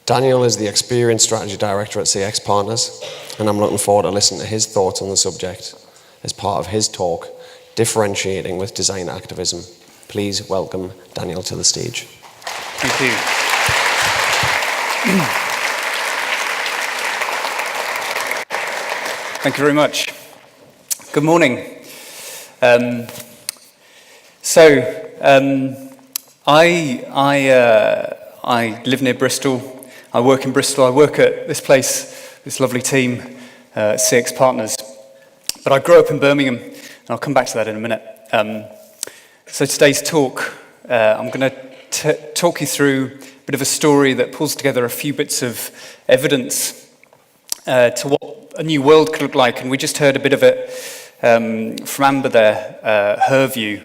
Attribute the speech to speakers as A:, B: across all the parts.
A: Daniel is the Experienced Strategy Director at CX Partners, and I'm looking forward to listening to his thoughts on the subject as part of his talk, Differentiating with Design Activism. Please welcome Daniel to the stage.
B: Thank you. Thank you very much. Good morning. I live near Bristol. I work in Bristol. I work at this place, this lovely team, CX Partners. But I grew up in Birmingham, and I'll come back to that in a minute. So today's talk, I'm going to talk you through a bit of a story that pulls together a few bits of evidence to what a new world could look like. And we just heard a bit of it from Amber there, her view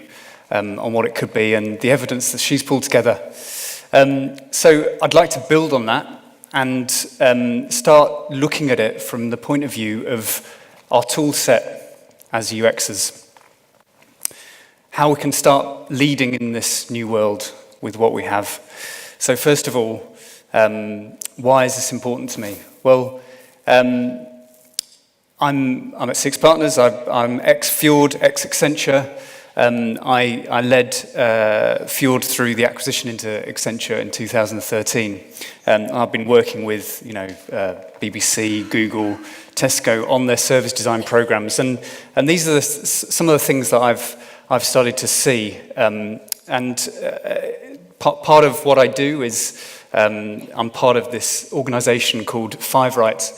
B: on what it could be and the evidence that she's pulled together. So I'd like to build on that and start looking at it from the point of view of our tool set as UXers. How we can start leading in this new world with what we have. So first of all, why is this important to me? Well, I'm at CX Partners. I'm ex-Fjord, ex-Accenture. I led Fjord through the acquisition into Accenture in 2013. I've been working with, BBC, Google, Tesco on their service design programs, and these are some of the things that I've started to see. Part of what I do is I'm part of this organisation called Five Rights,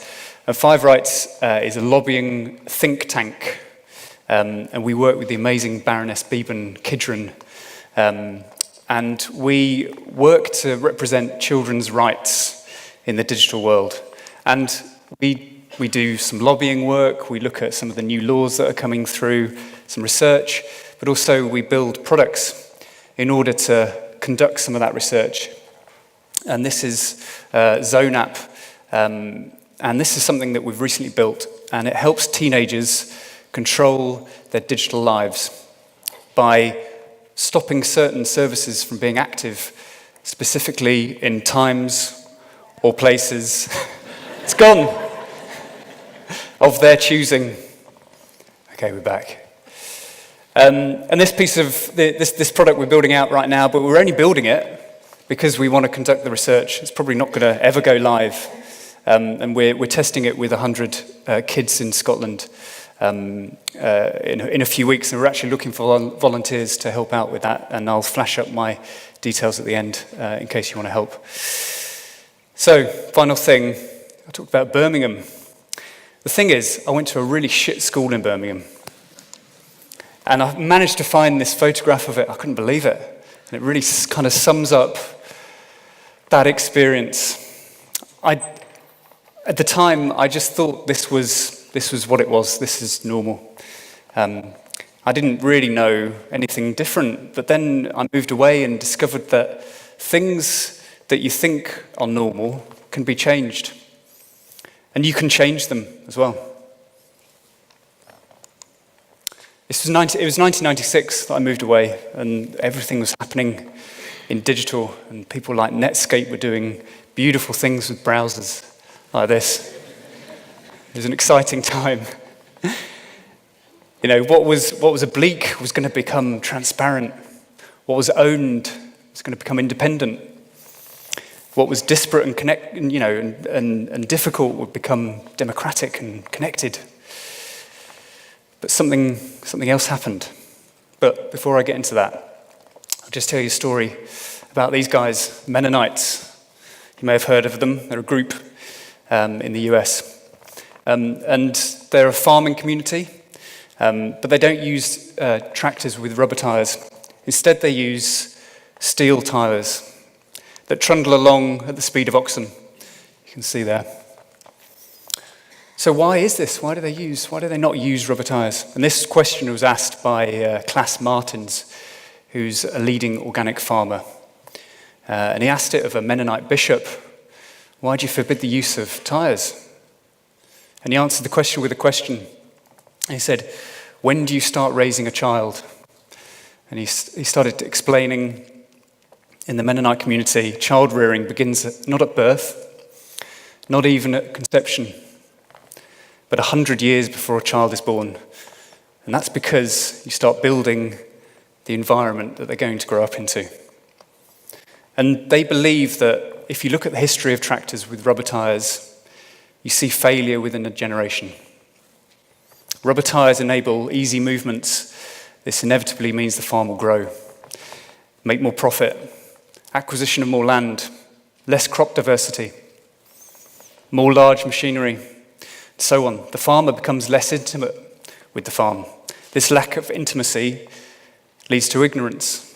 B: and Five Rights is a lobbying think tank. And we work with the amazing Baroness Beban Kidron, and we work to represent children's rights in the digital world. And we do some lobbying work, we look at some of the new laws that are coming through, some research, but also we build products in order to conduct some of that research. And this is Zone app, and this is something that we've recently built, and it helps teenagers control their digital lives by stopping certain services from being active, specifically in times or places, it's gone, of their choosing. Okay, we're back. And this piece of, this product we're building out right now, but we're only building it because we want to conduct the research. It's probably not going to ever go live. And we're testing it with 100 kids in Scotland. In a few weeks, and we're actually looking for volunteers to help out with that, and I'll flash up my details at the end in case you want to help. So, final thing, I talked about Birmingham. The thing is, I went to a really shit school in Birmingham, and I managed to find this photograph of it. I couldn't believe it, and it really kind of sums up that experience. At the time, I just thought this was what it was. This is normal. I didn't really know anything different, but then I moved away and discovered that things that you think are normal can be changed. And you can change them as well. It was 1996 that I moved away, and everything was happening in digital, and people like Netscape were doing beautiful things with browsers like this. It was an exciting time. What was oblique was going to become transparent. What was owned was going to become independent. What was disparate and and difficult would become democratic and connected. But something else happened. But before I get into that, I'll just tell you a story about these guys, Mennonites. You may have heard of them. They're a group in the US. And they're a farming community, but they don't use tractors with rubber tires. Instead, they use steel tires that trundle along at the speed of oxen. You can see there. So why is this? Why do they not use rubber tires? And this question was asked by Klaas Martins, who's a leading organic farmer. And he asked it of a Mennonite bishop, why do you forbid the use of tires? And he answered the question with a question. He said, when do you start raising a child? And he started explaining, in the Mennonite community, child rearing begins not at birth, not even at conception, but 100 years before a child is born. And that's because you start building the environment that they're going to grow up into. And they believe that if you look at the history of tractors with rubber tyres, you see failure within a generation. Rubber tyres enable easy movements. This inevitably means the farm will grow, make more profit, acquisition of more land, less crop diversity, more large machinery, so on. The farmer becomes less intimate with the farm. This lack of intimacy leads to ignorance,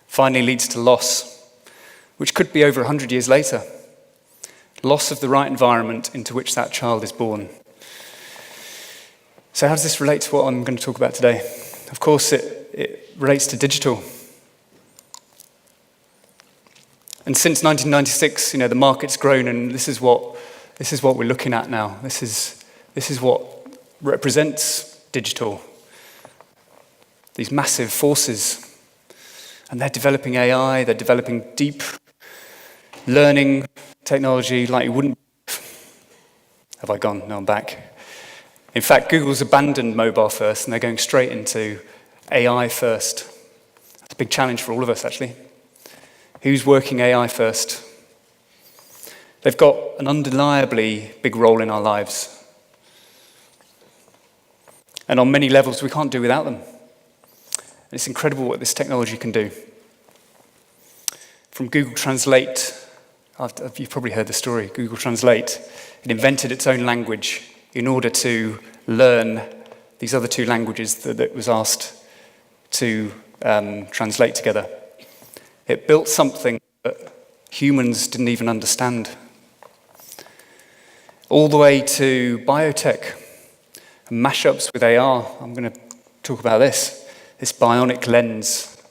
B: finally leads to loss, which could be over 100 years later. Loss of the right environment into which that child is born. So how does this relate to what I'm going to talk about today? Of course, it relates to digital. And since 1996, the market's grown, and this is what we're looking at now. This is what represents digital. These massive forces. And they're developing AI, they're developing deep learning technology like you wouldn't. Have I gone? No, I'm back. In fact, Google's abandoned mobile first, and they're going straight into AI first. That's a big challenge for all of us, actually. Who's working AI first? They've got an undeniably big role in our lives. And on many levels, we can't do without them. And it's incredible what this technology can do. From Google Translate, you've probably heard the story, Google Translate, it invented its own language in order to learn these other two languages that it was asked to translate together. It built something that humans didn't even understand. All the way to biotech and mashups with AR. I'm going to talk about this bionic lens.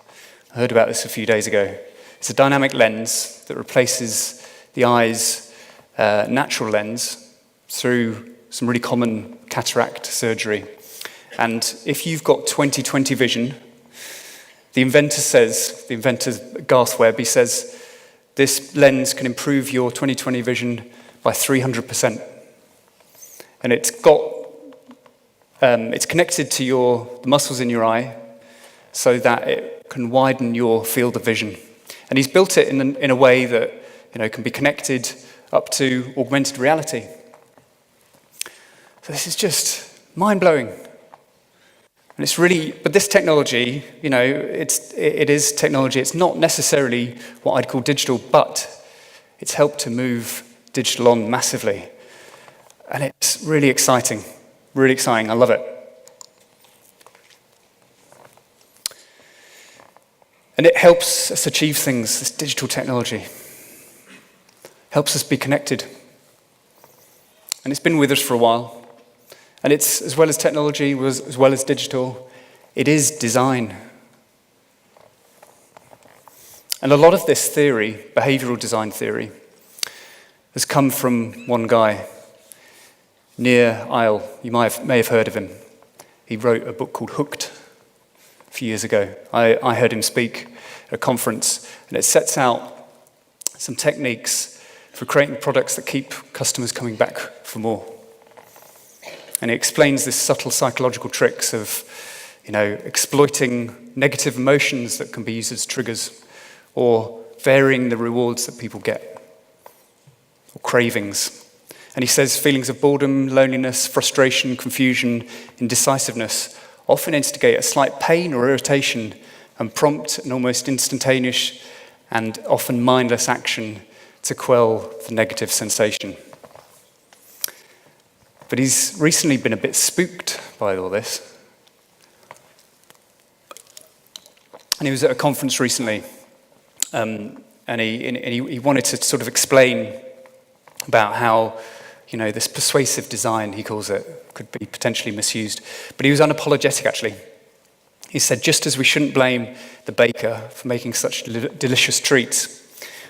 B: I heard about this a few days ago. It's a dynamic lens that replaces the eye's natural lens through some really common cataract surgery. And if you've got 20/20 vision, the inventor Garth Webb, he says, this lens can improve your 20/20 vision by 300%. And it's connected to the muscles in your eye so that it can widen your field of vision. And he's built it in a way that can be connected up to augmented reality. So this is just mind-blowing. And it's really, but this technology, it is technology. It's not necessarily what I'd call digital, but it's helped to move digital on massively. And it's really exciting. Really exciting. I love it. And it helps us achieve things, this digital technology. Helps us be connected. And it's been with us for a while. And it's, as well as technology, as well as digital, it is design. And a lot of this theory, behavioral design theory, has come from one guy, Nir Eyal. You may have heard of him. He wrote a book called Hooked a few years ago. I heard him speak at a conference, and it sets out some techniques for creating products that keep customers coming back for more. And he explains this subtle psychological tricks of, exploiting negative emotions that can be used as triggers, or varying the rewards that people get, or cravings. And he says feelings of boredom, loneliness, frustration, confusion, indecisiveness often instigate a slight pain or irritation and prompt an almost instantaneous and often mindless action to quell the negative sensation. But he's recently been a bit spooked by all this. And he was at a conference recently, and he wanted to sort of explain about how, this persuasive design, he calls it, could be potentially misused. But he was unapologetic, actually. He said, just as we shouldn't blame the baker for making such delicious treats,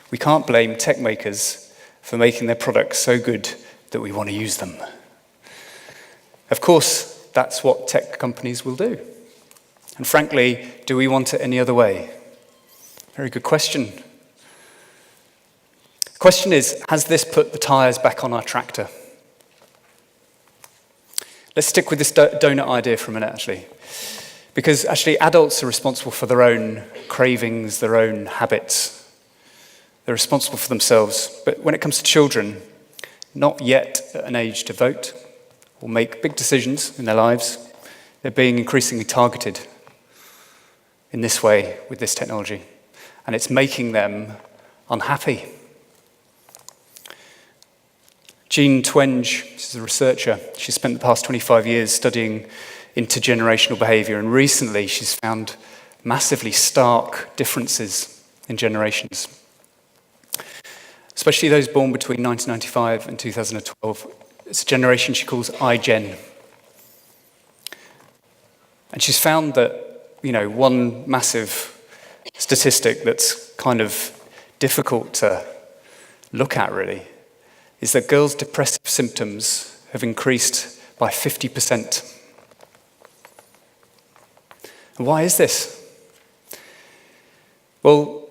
B: we can't blame tech makers for making their products so good that we want to use them. Of course, that's what tech companies will do. And frankly, do we want it any other way? Very good question. Question is, has this put the tyres back on our tractor? Let's stick with this donut idea for a minute, actually. Because actually adults are responsible for their own cravings, their own habits. They're responsible for themselves. But when it comes to children, not yet at an age to vote or make big decisions in their lives, they're being increasingly targeted in this way with this technology. And it's making them unhappy. Jean Twenge, she's a researcher. She's spent the past 25 years studying intergenerational behavior, and recently she's found massively stark differences in generations, especially those born between 1995 and 2012. It's a generation she calls iGen. And she's found that, one massive statistic that's kind of difficult to look at, really, is that girls' depressive symptoms have increased by 50%. And why is this? Well,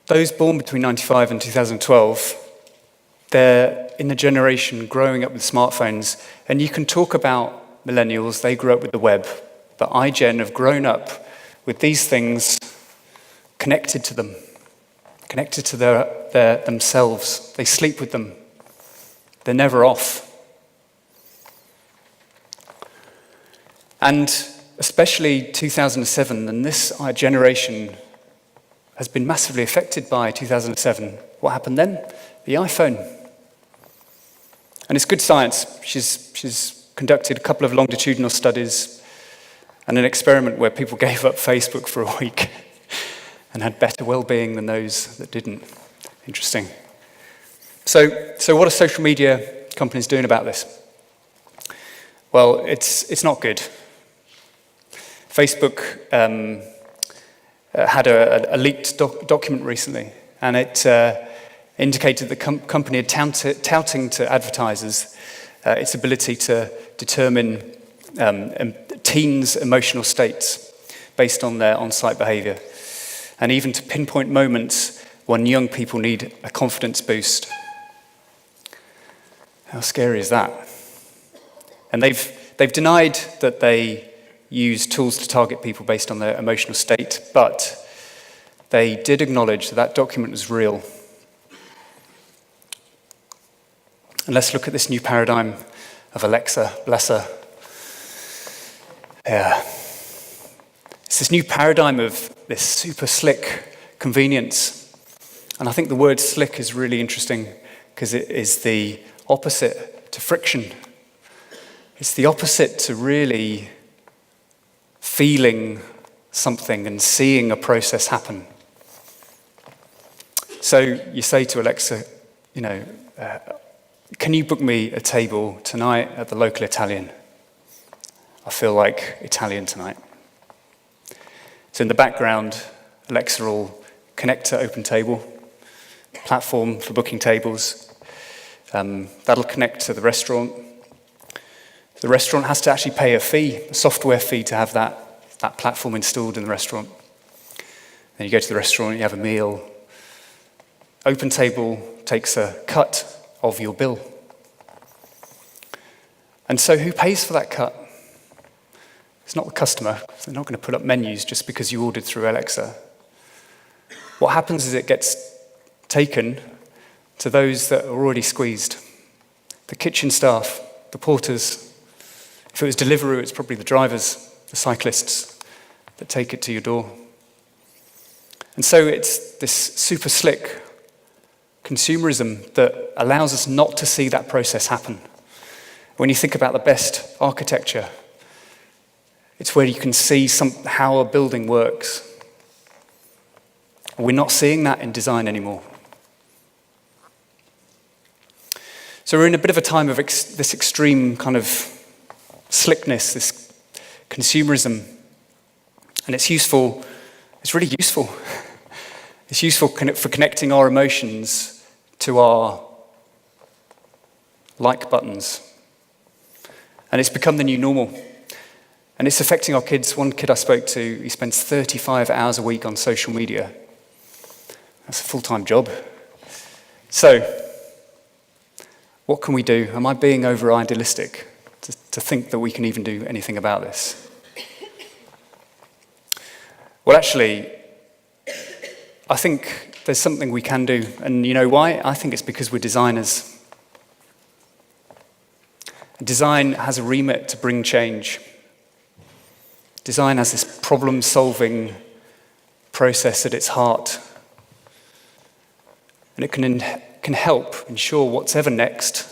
B: those born between 1995 and 2012, they're in the generation growing up with smartphones, and you can talk about millennials, they grew up with the web, but iGen have grown up with these things connected to them, connected to their themselves. They sleep with them. They're never off. And especially 2007, and this generation has been massively affected by 2007. What happened then? The iPhone. And it's good science. She's conducted a couple of longitudinal studies and an experiment where people gave up Facebook for a week and had better well-being than those that didn't. Interesting. So what are social media companies doing about this? Well, it's not good. Facebook had a leaked document recently, and it indicated the company had touting to advertisers its ability to determine teens' emotional states based on their on-site behavior, and even to pinpoint moments when young people need a confidence boost. How scary is that? And they've denied that they use tools to target people based on their emotional state, but they did acknowledge that that document was real. And let's look at this new paradigm of Alexa, bless her. Yeah. It's this new paradigm of this super slick convenience. And I think the word slick is really interesting because it is the opposite to friction. It's the opposite to really feeling something and seeing a process happen. So you say to Alexa, can you book me a table tonight at the local Italian? I feel like Italian tonight. So in the background, Alexa will connect to OpenTable, platform for booking tables. That'll connect to the restaurant. The restaurant has to actually pay a fee, a software fee, to have that platform installed in the restaurant. Then you go to the restaurant, you have a meal. OpenTable takes a cut of your bill. And so who pays for that cut? It's not the customer. They're not going to put up menus just because you ordered through Alexa. What happens is it gets taken to those that are already squeezed. The kitchen staff, the porters. If it was Deliveroo, it's probably the drivers, the cyclists that take it to your door. And so it's this super slick consumerism that allows us not to see that process happen. When you think about the best architecture, it's where you can see how a building works. We're not seeing that in design anymore. So we're in a bit of a time of this extreme kind of slickness, this consumerism. And it's useful, it's really useful. It's useful for connecting our emotions to our like buttons. And it's become the new normal. And it's affecting our kids. One kid I spoke to, he spends 35 hours a week on social media. That's a full-time job. So, what can we do? Am I being over-idealistic to think that we can even do anything about this? Well, actually, I think there's something we can do. And you know why? I think it's because we're designers. Design has a remit to bring change. Design has this problem-solving process at its heart. And it can help ensure what's ever next.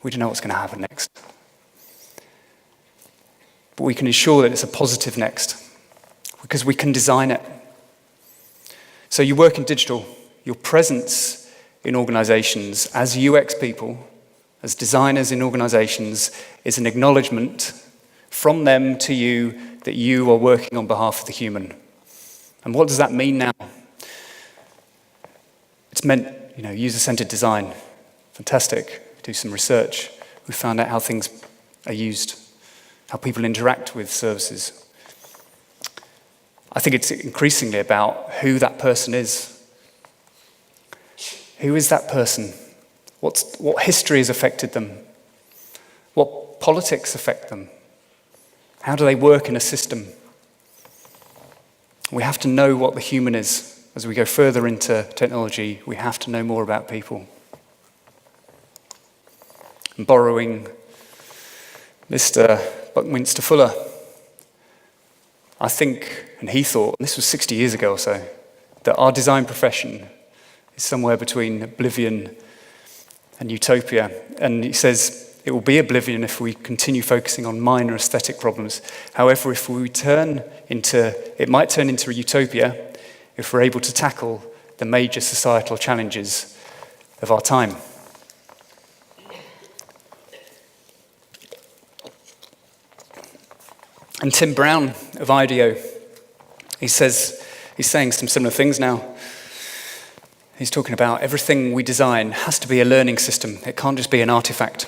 B: We don't know what's going to happen next. But we can ensure that it's a positive next, because we can design it. So you work in digital. Your presence in organizations as UX people, as designers in organizations, is an acknowledgement from them to you that you are working on behalf of the human. And what does that mean now? It's meant, user-centered design. Fantastic. Do some research. We found out how things are used, how people interact with services. I think it's increasingly about who that person is. Who is that person? What history has affected them? What politics affect them? How do they work in a system? We have to know what the human is. As we go further into technology, we have to know more about people. And borrowing Mr. Buckminster Fuller, I think, and he thought, and this was 60 years ago or so, that our design profession is somewhere between oblivion and utopia. And he says it will be oblivion if we continue focusing on minor aesthetic problems. However, if we it might turn into a utopia if we're able to tackle the major societal challenges of our time. And Tim Brown of IDEO, he's saying some similar things now. He's talking about everything we design has to be a learning system. It can't just be an artifact.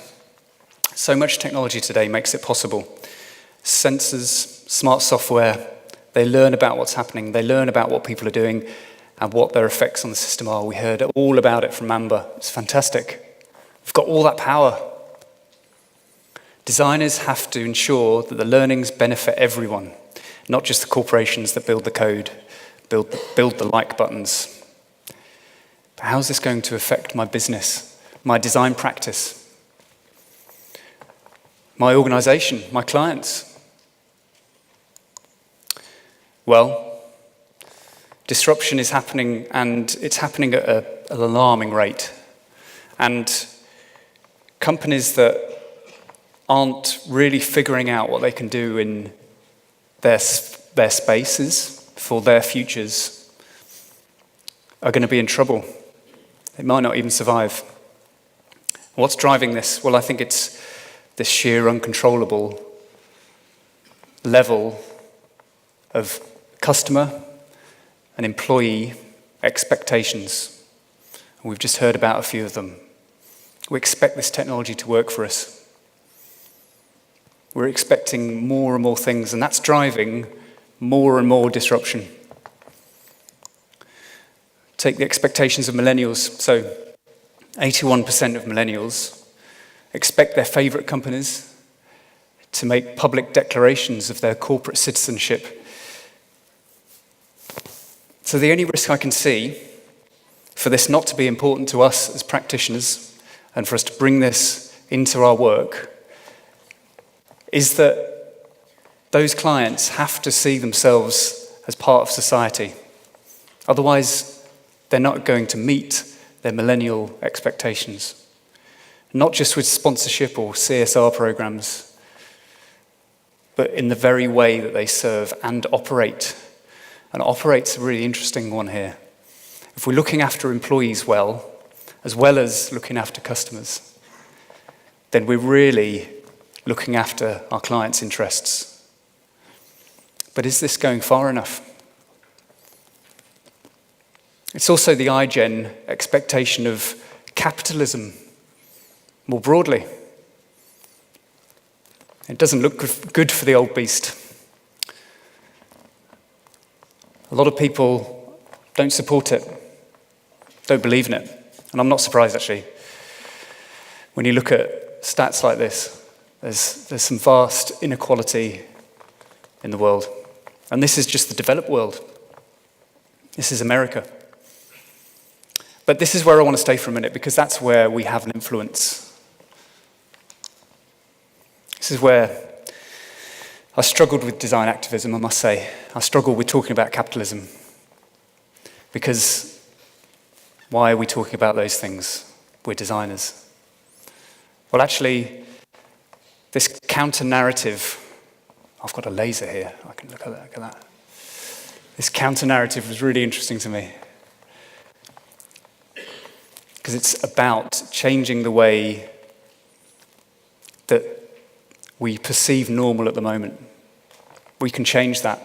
B: So much technology today makes it possible. Sensors, smart software, they learn about what's happening. They learn about what people are doing and what their effects on the system are. We heard all about it from Amber. It's fantastic. We've got all that power. Designers have to ensure that the learnings benefit everyone, not just the corporations that build the code, build the like buttons. But how's this going to affect my business, my design practice, my organization, my clients? Well, disruption is happening, and it's happening at an alarming rate. And companies that aren't really figuring out what they can do in their spaces for their futures are going to be in trouble. They might not even survive. What's driving this? Well, I think it's this sheer uncontrollable level of customer and employee expectations. We've just heard about a few of them. We expect this technology to work for us. We're expecting more and more things, and that's driving more and more disruption. Take the expectations of millennials. So 81% of millennials expect their favorite companies to make public declarations of their corporate citizenship. So the only risk I can see for this not to be important to us as practitioners and for us to bring this into our work is that those clients have to see themselves as part of society. Otherwise, they're not going to meet their millennial expectations. Not just with sponsorship or CSR programs, but in the very way that they serve and operate. And operate's a really interesting one here. If we're looking after employees well as looking after customers, then we're really looking after our clients' interests. But is this going far enough? It's also the iGen expectation of capitalism more broadly. It doesn't look good for the old beast. A lot of people don't support it, don't believe in it. And I'm not surprised, actually. When you look at stats like this, there's some vast inequality in the world. And this is just the developed world. This is America. But this is where I want to stay for a minute, because that's where we have an influence. This is where I struggled with design activism, I must say. I struggled with talking about capitalism. Because why are we talking about those things? We're designers. Well, actually, this counter-narrative, I've got a laser here, I can look at that. This counter-narrative was really interesting to me. Because it's about changing the way that we perceive normal at the moment. We can change that.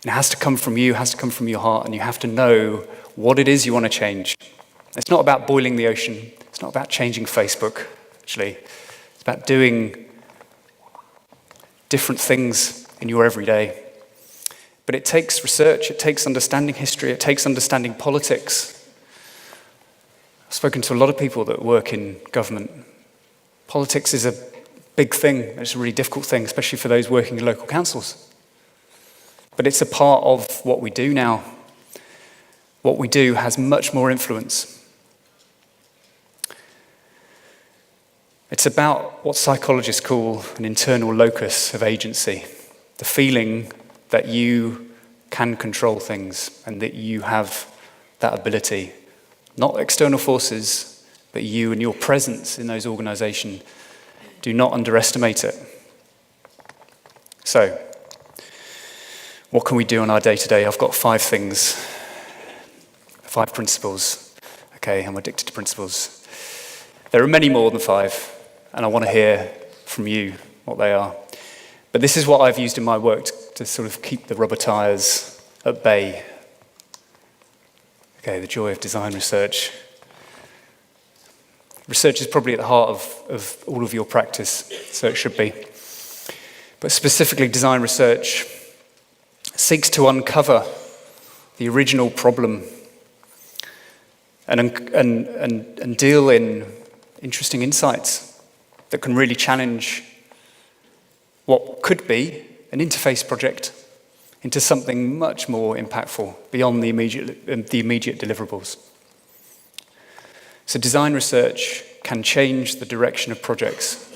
B: It has to come from you, it has to come from your heart, and you have to know what it is you want to change. It's not about boiling the ocean. It's not about changing Facebook, actually. It's about doing different things in your everyday. But it takes research, it takes understanding history, it takes understanding politics. I've spoken to a lot of people that work in government. Politics is a big thing. It's a really difficult thing, especially for those working in local councils. But it's a part of what we do now. What we do has much more influence. It's about what psychologists call an internal locus of agency, the feeling that you can control things and that you have that ability. Not external forces, but you and your presence in those organisations. Do not underestimate it. So, what can we do on our day-to-day? I've got 5 things, 5 principles. Okay, I'm addicted to principles. There are many more than 5, and I want to hear from you what they are. But this is what I've used in my work to sort of keep the rubber tyres at bay. Okay, the joy of design research. Research is probably at the heart of all of your practice, so it should be. But specifically, design research seeks to uncover the original problem and deal in interesting insights that can really challenge what could be an interface project into something much more impactful beyond the immediate deliverables. So design research can change the direction of projects.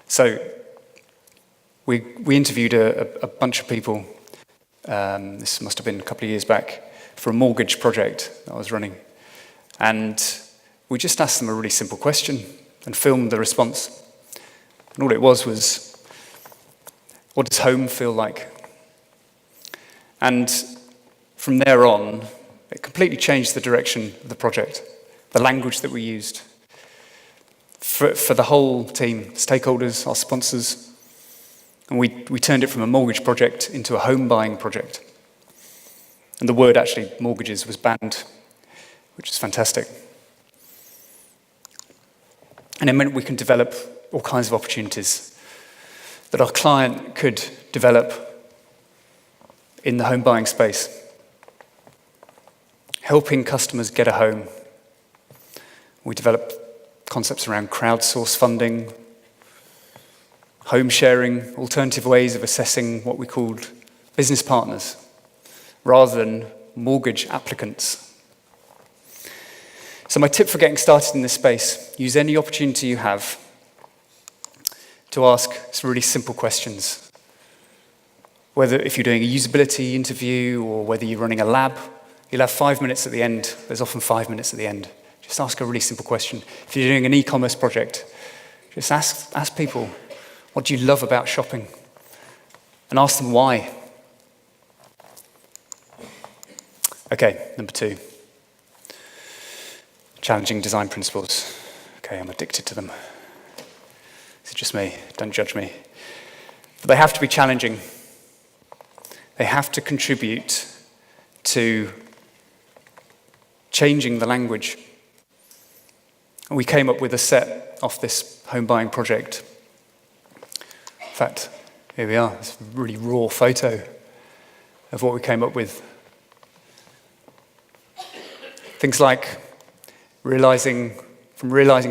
B: So we interviewed a bunch of people, this must have been a couple of years back, for a mortgage project that I was running. And we just asked them a really simple question and filmed the response. And all it was, what does home feel like? And from there on, it completely changed the direction of the project, the language that we used. For the whole team, stakeholders, our sponsors, and we turned it from a mortgage project into a home buying project. And the word actually, mortgages, was banned, which is fantastic. And it meant we can develop all kinds of opportunities that our client could develop in the home buying space, helping customers get a home. We developed concepts around crowdsource funding, home sharing, alternative ways of assessing what we called business partners, rather than mortgage applicants. So my tip for getting started in this space, use any opportunity you have to ask some really simple questions. Whether if you're doing a usability interview or whether you're running a lab, you'll have 5 minutes at the end. There's often 5 minutes at the end. Just ask a really simple question. If you're doing an e-commerce project, just ask people, what do you love about shopping? And ask them why. Okay, number 2. Challenging design principles. Okay, I'm addicted to them. It's just me, don't judge me. But they have to be challenging. They have to contribute to changing the language. And we came up with a set off this home buying project. In fact, here we are. It's a really raw photo of what we came up with. Things like realizing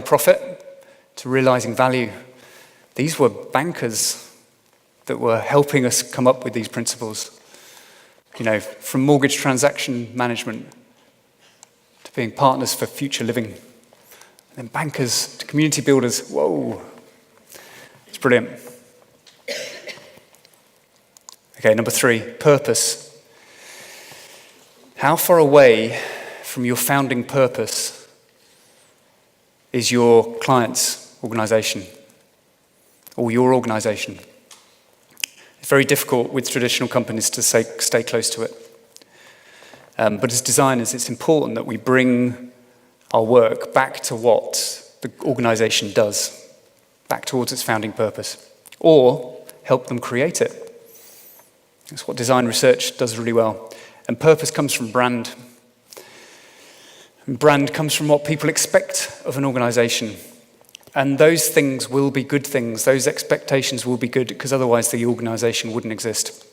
B: profit to realizing value. These were bankers that were helping us come up with these principles. From mortgage transaction management to being partners for future living. And then bankers to community builders. Whoa, it's brilliant. Okay, number 3, purpose. How far away from your founding purpose is your client's organization or your organization? It's very difficult with traditional companies to stay close to it. But as designers, it's important that we bring our work back to what the organization does, back towards its founding purpose, or help them create it. That's what design research does really well. And purpose comes from brand. And brand comes from what people expect of an organization. And those things will be good things. Those expectations will be good, because otherwise the organization wouldn't exist.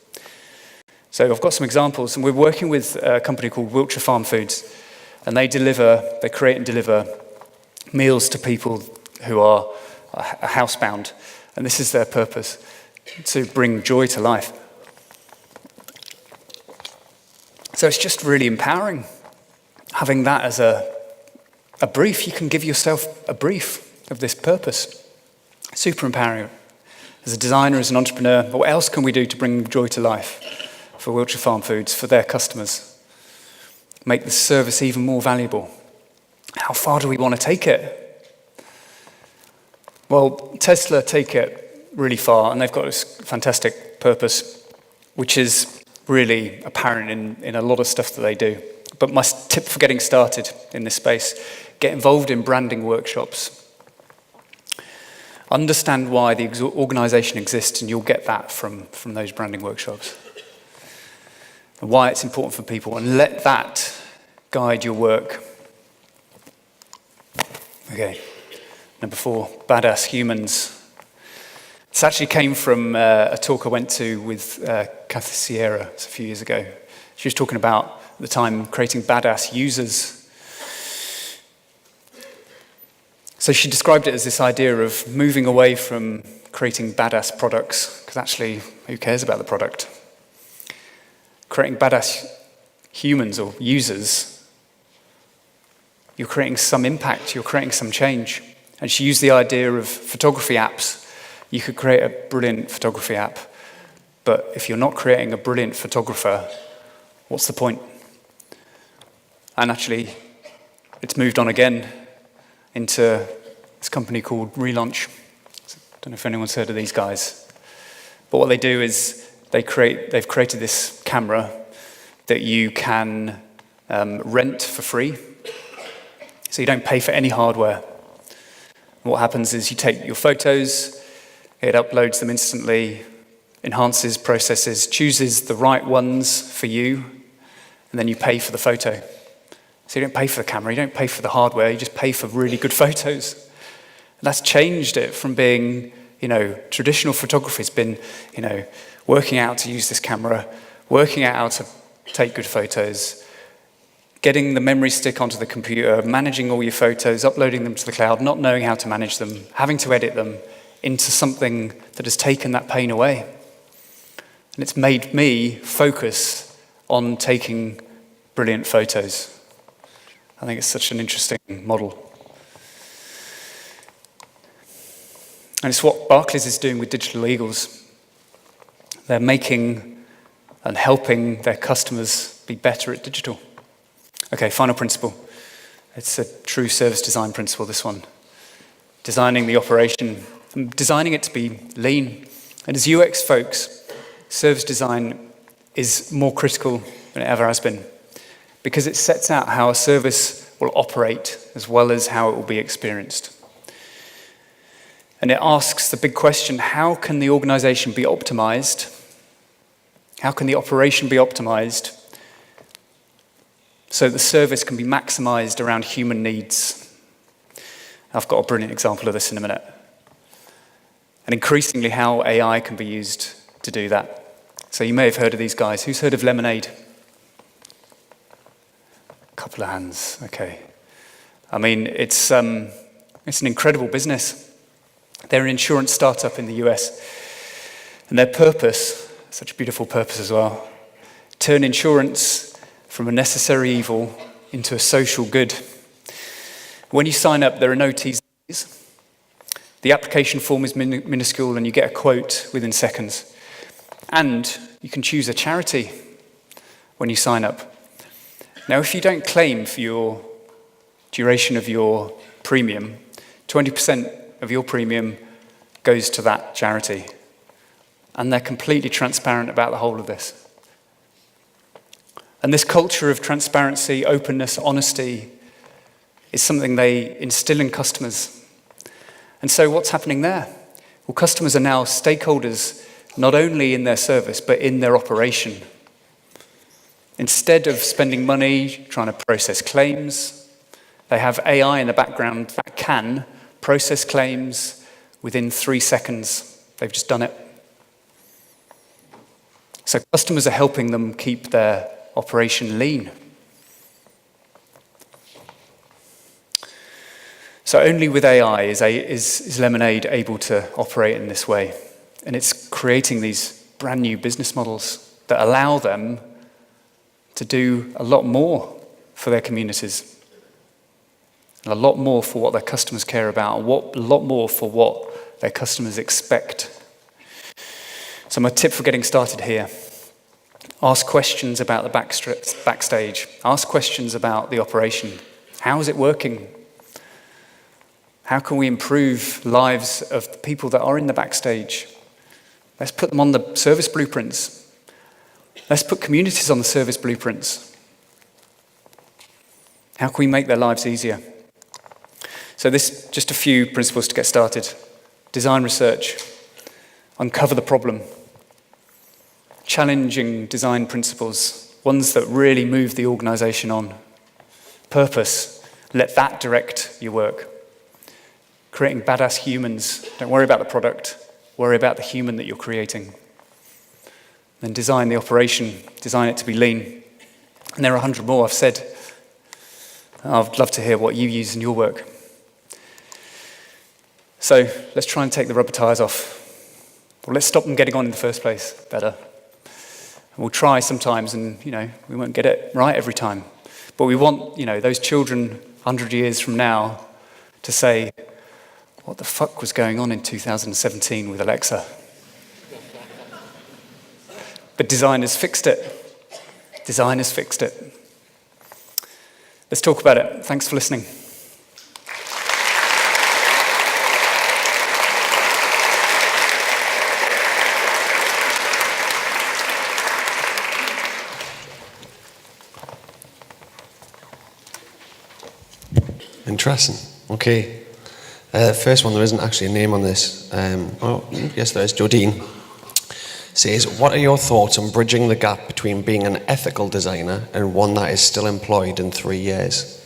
B: So I've got some examples, and we're working with a company called Wiltshire Farm Foods, and they create and deliver meals to people who are housebound. And this is their purpose, to bring joy to life. So it's just really empowering, having that as a brief. You can give yourself a brief of this purpose. Super empowering. As a designer, as an entrepreneur, what else can we do to bring joy to life for Wiltshire Farm Foods, for their customers? Make the service even more valuable. How far do we want to take it? Well, Tesla take it really far, and they've got this fantastic purpose, which is really apparent in a lot of stuff that they do. But my tip for getting started in this space, get involved in branding workshops. Understand why the organization exists, and you'll get that from those branding workshops. And why it's important for people, and let that guide your work. Okay, number 4, badass humans. This actually came from a talk I went to with Kathy Sierra a few years ago. She was talking about, at the time, creating badass users. So she described it as this idea of moving away from creating badass products, because actually, who cares about the product? Creating badass humans or users, you're creating some impact, you're creating some change. And she used the idea of photography apps. You could create a brilliant photography app, but if you're not creating a brilliant photographer, what's the point? And actually, it's moved on again into this company called Relaunch. I don't know if anyone's heard of these guys. But what they do is they've created this camera that you can rent for free. So you don't pay for any hardware. What happens is you take your photos, it uploads them instantly, enhances, processes, chooses the right ones for you, and then you pay for the photo. So you don't pay for the camera, you don't pay for the hardware, you just pay for really good photos. And that's changed it from being, traditional photography has been, working out to use this camera, working out how to take good photos, getting the memory stick onto the computer, managing all your photos, uploading them to the cloud, not knowing how to manage them, having to edit them into something that has taken that pain away. And it's made me focus on taking brilliant photos. I think it's such an interesting model. And it's what Barclays is doing with Digital Eagles. They're making and helping their customers be better at digital. Okay, final principle. It's a true service design principle, this one. Designing the operation, designing it to be lean. And as UX folks, service design is more critical than it ever has been, because it sets out how a service will operate as well as how it will be experienced. And it asks the big question, how can the organization be optimized? How can the operation be optimized so the service can be maximized around human needs? I've got a brilliant example of this in a minute. And increasingly how AI can be used to do that. So you may have heard of these guys. Who's heard of Lemonade? couple of hands, okay. I mean, it's an incredible business. They're an insurance startup in the US. And their purpose, such a beautiful purpose as well, turn insurance from a necessary evil into a social good. When you sign up, there are no T's and C's. The application form is minuscule and you get a quote within seconds. And you can choose a charity when you sign up. Now, if you don't claim for your duration of your premium, 20% of your premium goes to that charity. And they're completely transparent about the whole of this. And this culture of transparency, openness, honesty is something they instill in customers. And so what's happening there? Well, customers are now stakeholders, not only in their service, but in their operation. Instead of spending money trying to process claims, they have AI in the background that can process claims within 3 seconds. They've just done it. So customers are helping them keep their operation lean. So only with AI is Lemonade able to operate in this way. And it's creating these brand new business models that allow them to do a lot more for their communities, and a lot more for what their customers care about, and a lot more for what their customers expect. So my tip for getting started here: ask questions about the backstage. Ask questions about the operation. How is it working? How can we improve lives of the people that are in the backstage? Let's put them on the service blueprints. Let's put communities on the service blueprints. How can we make their lives easier? So just a few principles to get started. Design research. Uncover the problem. Challenging design principles, ones that really move the organization on. Purpose. Let that direct your work. Creating badass humans. Don't worry about the product. Worry about the human that you're creating. Then design the operation. Design it to be lean. And there are 100 more I've said. I'd love to hear what you use in your work. So let's try and take the rubber tires off. Well, let's stop them getting on in the first place better. We'll try sometimes and, we won't get it right every time. But we want, those children 100 years from now to say, what the fuck was going on in 2017 with Alexa? But designers fixed it. Designers fixed it. Let's talk about it. Thanks for listening.
A: Interesting. Okay. First one, there isn't actually a name on this. Yes, there is. Jodine says, what are your thoughts on bridging the gap between being an ethical designer and one that is still employed in 3 years?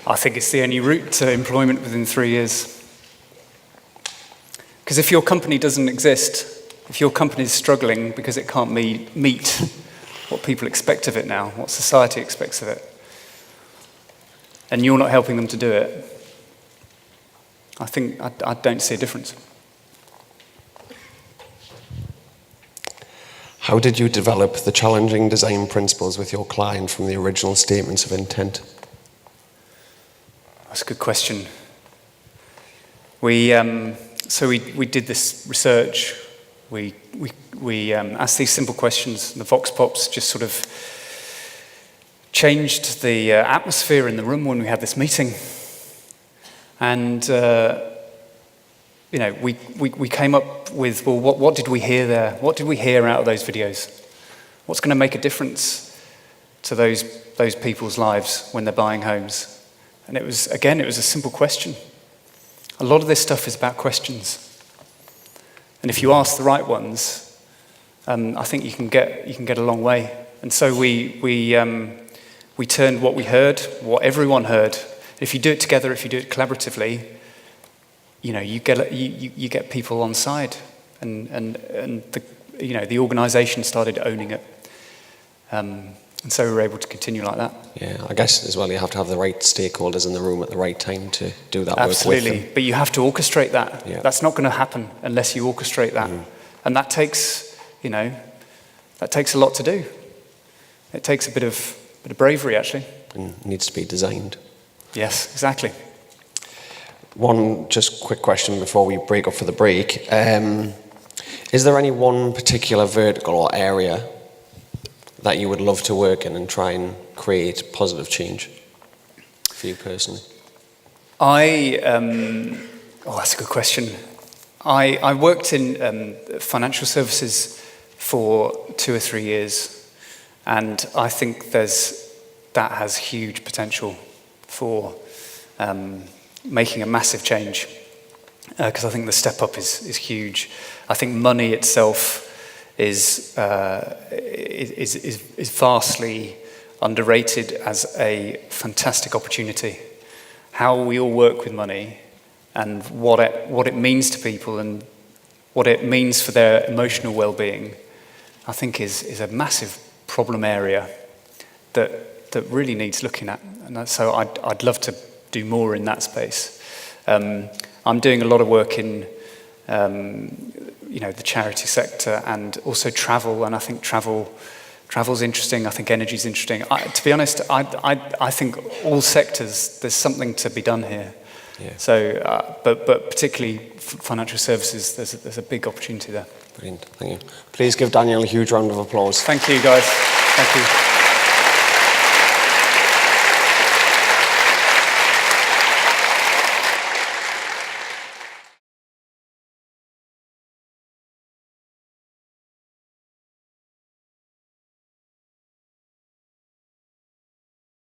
B: I think it's the only route to employment within 3 years. Because if your company doesn't exist, if your company is struggling because it can't meet what people expect of it now, what society expects of it, and you're not helping them to do it, I don't see a difference.
A: How did you develop the challenging design principles with your client from the original statements of intent?
B: That's a good question. We did this research. We asked these simple questions. The Vox Pops just sort of changed the atmosphere in the room when we had this meeting. And we came up with, well, what did we hear there? What did we hear out of those videos? What's going to make a difference to those people's lives when they're buying homes? And it was a simple question. A lot of this stuff is about questions. And if you ask the right ones, I think you can get a long way. And so we turned what we heard, what everyone heard. If you do it together, if you do it collaboratively, you get people on side, and the organisation started owning it. And so we were able to continue like that.
A: Yeah, I guess as well you have to have the right stakeholders in the room at the right time to do that work with them.
B: Absolutely, but you have to orchestrate that.
A: Yeah.
B: That's not going to happen unless you orchestrate that. And that takes, that takes a lot to do. It takes a bit of bravery, actually.
A: And needs to be designed.
B: Yes, exactly.
A: One just quick question before we break up for the break. Is there any one particular vertical or area that you would love to work in and try and create positive change for you personally?
B: That's a good question. I worked in financial services for 2 or 3 years, and I think that has huge potential for making a massive change, because I think the step up is huge. I think money itself is vastly underrated as a fantastic opportunity. How we all work with money and what it means to people and what it means for their emotional well-being, I think is a massive problem area that really needs looking at. And so I'd love to do more in that space. I'm doing a lot of work in the charity sector and also travel, and I think travel's interesting. I think energy's interesting. To be honest, I think all sectors there's something to be done here.
A: Yeah.
B: So, but particularly financial services, there's a big opportunity there.
A: Brilliant, thank you. Please give Daniel a huge round of applause.
B: Thank you, guys. Thank you.